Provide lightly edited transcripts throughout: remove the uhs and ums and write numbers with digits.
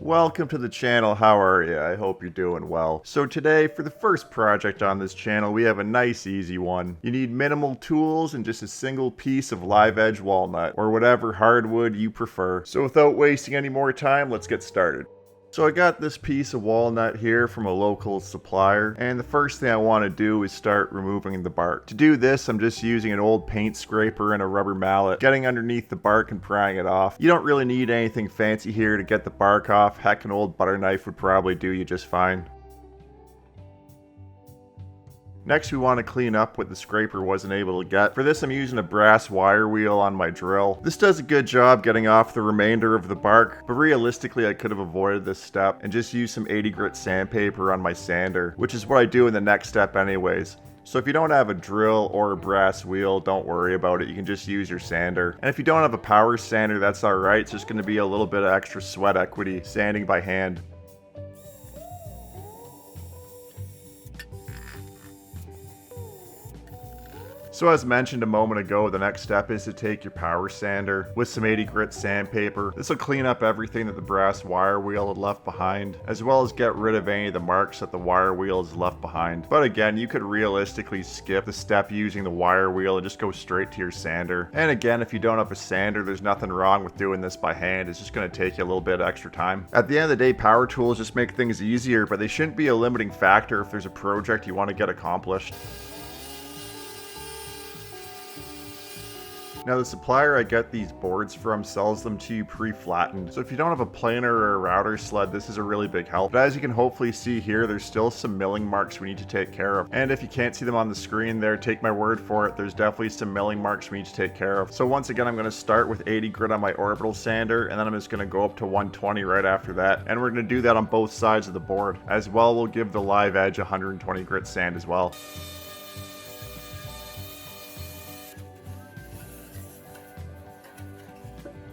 Welcome to the channel, how are you? I hope you're doing well. So today, for the first project on this channel, we have a nice easy one. You need minimal tools and just a single piece of live edge walnut, or whatever hardwood you prefer. So without wasting any more time, let's get started. So I got this piece of walnut here from a local supplier, and the first thing I want to do is start removing the bark. To do this, I'm just using an old paint scraper and a rubber mallet, getting underneath the bark and prying it off. You don't really need anything fancy here to get the bark off. Heck, an old butter knife would probably do you just fine. Next, we want to clean up what the scraper wasn't able to get. For this, I'm using a brass wire wheel on my drill. This does a good job getting off the remainder of the bark, but realistically, I could have avoided this step and just used some 80 grit sandpaper on my sander, which is what I do in the next step anyways. So if you don't have a drill or a brass wheel, don't worry about it. You can just use your sander. And if you don't have a power sander, that's alright. It's just going to be a little bit of extra sweat equity sanding by hand. So as mentioned a moment ago, the next step is to take your power sander with some 80 grit sandpaper. This will clean up everything that the brass wire wheel had left behind, as well as get rid of any of the marks that the wire wheel has left behind. But again, you could realistically skip the step using the wire wheel and just go straight to your sander. And again, if you don't have a sander, there's nothing wrong with doing this by hand. It's just going to take you a little bit extra time. At the end of the day, power tools just make things easier, but they shouldn't be a limiting factor if there's a project you want to get accomplished. Now the supplier I get these boards from sells them to you pre-flattened, so if you don't have a planer or a router sled, this is a really big help. But as you can hopefully see here, there's still some milling marks we need to take care of. And if you can't see them on the screen there, take my word for it, there's definitely some milling marks we need to take care of. So once again, I'm going to start with 80 grit on my orbital sander, and then I'm just going to go up to 120 right after that. And we're going to do that on both sides of the board. As well, we'll give the live edge 120 grit sand as well.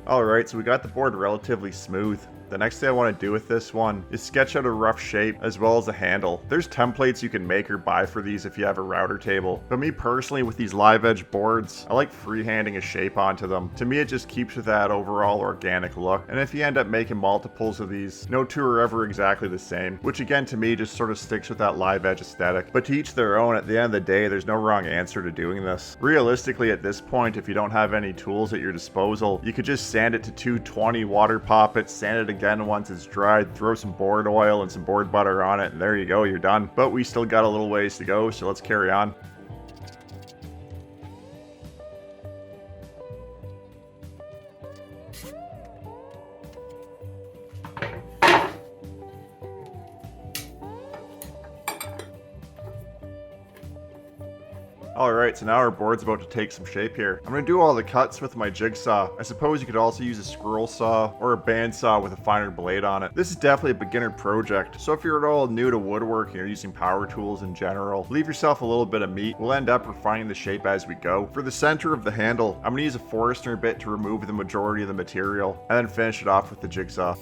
Alright, so we got the board relatively smooth. The next thing I want to do with this one is sketch out a rough shape as well as a handle. There's templates you can make or buy for these if you have a router table. But me personally, with these live edge boards, I like freehanding a shape onto them. To me, it just keeps with that overall organic look. And if you end up making multiples of these, no two are ever exactly the same, which again to me just sort of sticks with that live edge aesthetic. But to each their own. At the end of the day, there's no wrong answer to doing this. Realistically, at this point, if you don't have any tools at your disposal, you could just sand it to 220, water pop it, sand it again once it's dried, throw some board oil and some board butter on it, and there you go, you're done. But we still got a little ways to go, so let's carry on. Alright, so now our board's about to take some shape here. I'm going to do all the cuts with my jigsaw. I suppose you could also use a squirrel saw or a bandsaw with a finer blade on it. This is definitely a beginner project, so if you're at all new to woodworking or using power tools in general, leave yourself a little bit of meat. We'll end up refining the shape as we go. For the center of the handle, I'm going to use a Forstner bit to remove the majority of the material, and then finish it off with the jigsaw.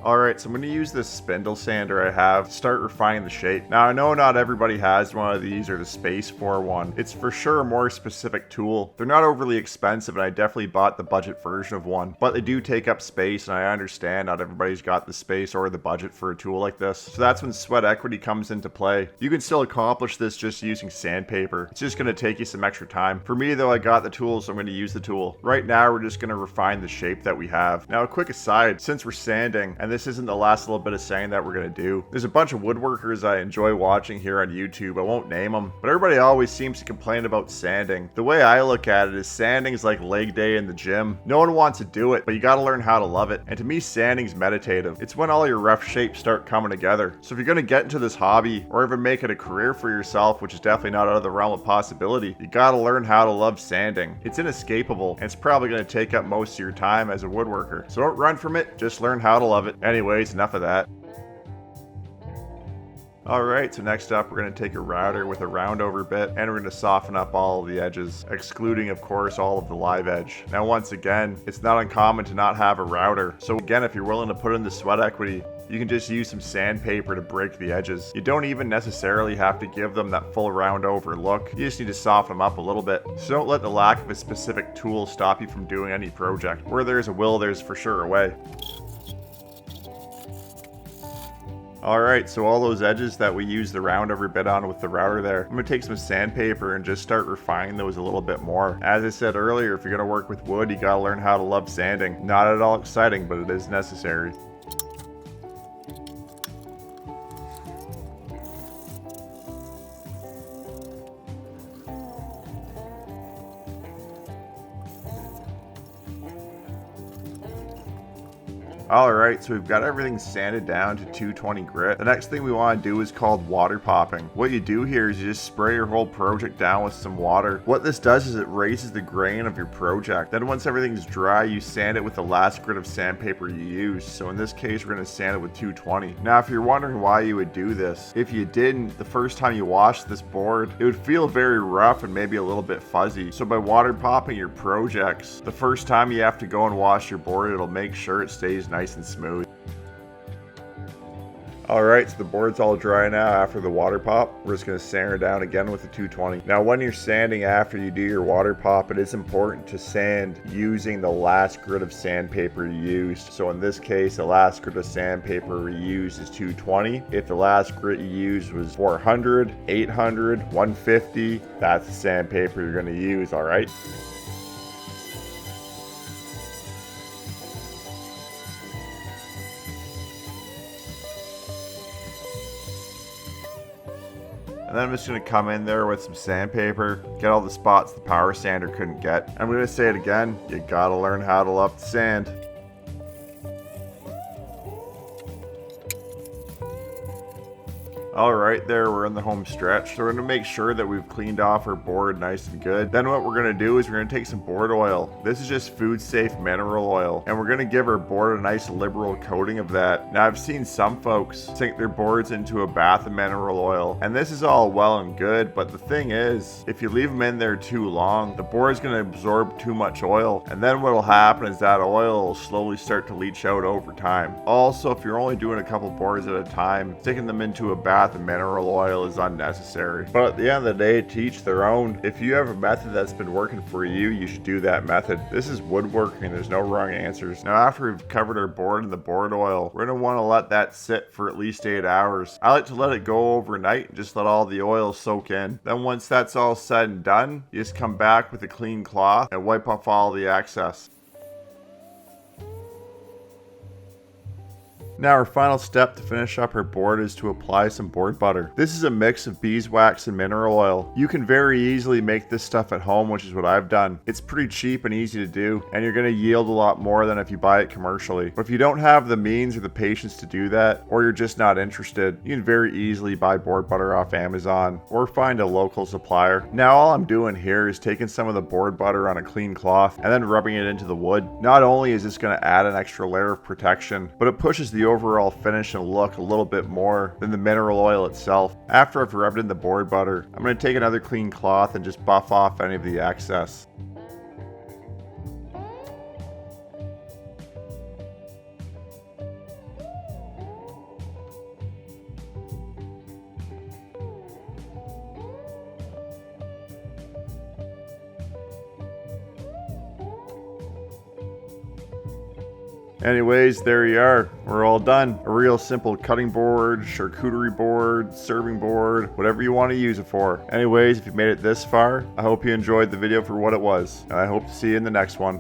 Alright, so I'm going to use this spindle sander I have to start refining the shape. Now I know not everybody has one of these or the space for one. It's for sure a more specific tool. They're not overly expensive and I definitely bought the budget version of one, but they do take up space and I understand not everybody's got the space or the budget for a tool like this. So that's when sweat equity comes into play. You can still accomplish this just using sandpaper. It's just going to take you some extra time. For me though, I got the tool, so I'm going to use the tool. Right now we're just going to refine the shape that we have. Now a quick aside, since we're sanding, and this isn't the last little bit of sanding that we're going to do, there's a bunch of woodworkers I enjoy watching here on YouTube. I won't name them, but everybody always seems to complain about sanding. The way I look at it is sanding is like leg day in the gym. No one wants to do it, but you got to learn how to love it. And to me, sanding's meditative. It's when all your rough shapes start coming together. So if you're going to get into this hobby or even make it a career for yourself, which is definitely not out of the realm of possibility, you got to learn how to love sanding. It's inescapable and it's probably going to take up most of your time as a woodworker. So don't run from it, just learn how to love it. Anyways, enough of that. Alright, so next up we're going to take a router with a round over bit and we're going to soften up all of the edges, excluding of course all of the live edge. Now once again, it's not uncommon to not have a router, so again if you're willing to put in the sweat equity, You can just use some sandpaper to break the edges. You don't even necessarily have to give them that full round over look. You just need to soften them up a little bit. So don't let the lack of a specific tool stop you from doing any project. Where there's a will, there's for sure a way. Alright, so all those edges that we used the round over bit on with the router there, I'm going to take some sandpaper and just start refining those a little bit more. As I said earlier, if you're going to work with wood, you got to learn how to love sanding. Not at all exciting, but it is necessary. Alright, so we've got everything sanded down to 220 grit. The next thing we want to do is called water popping. What you do here is you just spray your whole project down with some water. What this does is it raises the grain of your project. Then once everything's dry, you sand it with the last grit of sandpaper you use. So in this case, we're going to sand it with 220. Now, if you're wondering why you would do this, if you didn't, the first time you washed this board, it would feel very rough and maybe a little bit fuzzy. So by water popping your projects, the first time you have to go and wash your board, it'll make sure it stays nice and smooth. Alright, so the board's all dry now after the water pop. We're just going to sand her down again with the 220. Now when you're sanding after you do your water pop, it is important to sand using the last grit of sandpaper you used. So in this case, the last grit of sandpaper we used is 220. If the last grit you used was 400, 800, 150, that's the sandpaper you're going to use, alright? And then I'm just going to come in there with some sandpaper, get all the spots the power sander couldn't get. I'm going to say it again, you gotta learn how to love the sand. Alright, there we're in the home stretch. So we're going to make sure that we've cleaned off our board nice and good. Then what we're going to do is we're going to take some board oil. This is just food safe mineral oil. And we're going to give our board a nice liberal coating of that. Now I've seen some folks sink their boards into a bath of mineral oil. And this is all well and good, but the thing is, if you leave them in there too long, the board is going to absorb too much oil. And then what will happen is that oil will slowly start to leach out over time. Also, if you're only doing a couple boards at a time, sticking them into a bath of mineral oil is unnecessary. But at the end of the day, to each their own. If you have a method that's been working for you, you should do that method. This is woodworking, there's no wrong answers. Now after we've covered our board in the board oil, we're going to want to let that sit for at least 8 hours. I like to let it go overnight and just let all the oil soak in. Then once that's all said and done, you just come back with a clean cloth and wipe off all the excess. Now our final step to finish up our board is to apply some board butter. This is a mix of beeswax and mineral oil. You can very easily make this stuff at home, which is what I've done. It's pretty cheap and easy to do, and you're going to yield a lot more than if you buy it commercially. But if you don't have the means or the patience to do that, or you're just not interested, you can very easily buy board butter off Amazon or find a local supplier. Now all I'm doing here is taking some of the board butter on a clean cloth and then rubbing it into the wood. Not only is this going to add an extra layer of protection, but it pushes the overall finish and look a little bit more than the mineral oil itself. After I've rubbed in the board butter, I'm going to take another clean cloth and just buff off any of the excess. Anyways, there you are. We're all done. A real simple cutting board, charcuterie board, serving board, whatever you want to use it for. Anyways, if you made it this far, I hope you enjoyed the video for what it was, and I hope to see you in the next one.